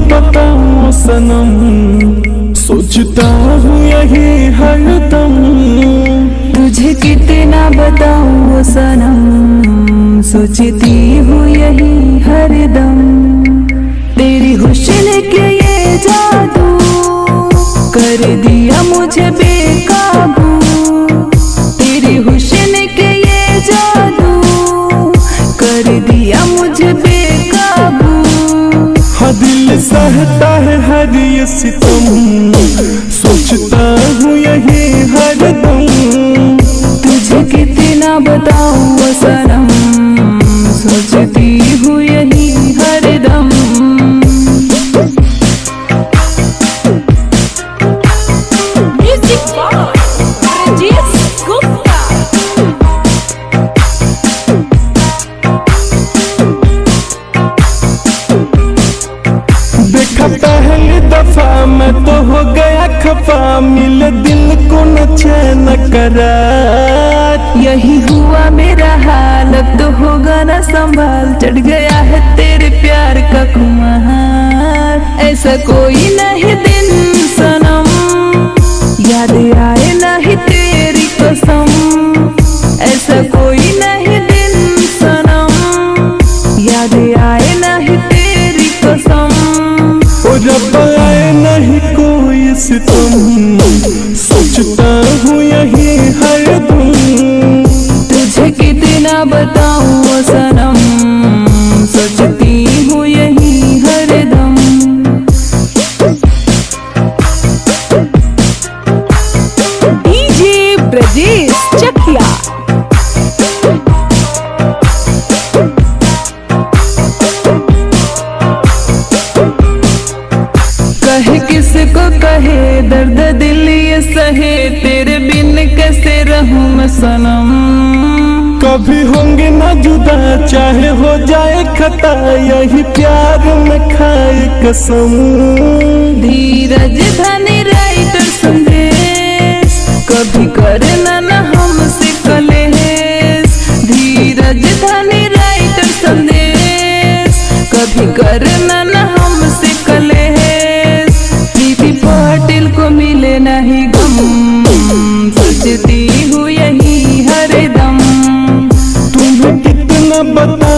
बताऊं सनम, सोचता हूँ यही हरदम। तुझे कितना बताऊं सनम, सोचती हूँ यही हरदम। तेरी हुस्न के ये जादू कर दिया मुझे बेकाबू। तेरी हुस्न के ये जादू कर दिया मुझे बेकाबू। हाँ दिल सहता है हर ये सितम, सोचता हूँ यही हरदम। तुझे कितना बताऊं सनम, सोचती हूँ यही हरदम। देखा पहली दफा मैं तो हो गया खफा, मिले दिल को न चैन करार। यही हुआ मेरा हाल, अब तो होगा ना संभाल। चढ़ गया है तेरे प्यार का खुमार। ऐसा कोई नहीं दिन सनम, याद आए नहीं तेरी कसम। ऐसा कोई नहीं दिन सनम, याद आए नहीं तेरी कसम। ओ जब आए नहीं कोई सितम, सोचता हूँ यही हरदम। तुझे कितना बताऊं सनम, सोचती हूँ यही हरदम। डीजे ब्रजेश चकिया। कहे किसको कहे दर्द दिल ये सहे, तेरे बिन कैसे रहूं मैं सनम। कभी होंगे ना जुदा चाहे हो जाए खता, यही प्यार में खाए कसम। धीरज धनी राइटर संदेश, कभी करना न हमसे कलेश। धीरज धनी राइटर संदेश, कभी करना न हमसे कलेश। प्रीति पाटिल को मिले नहीं गम, सोचती हूँ यही हरदम। तुम्हें कितना बता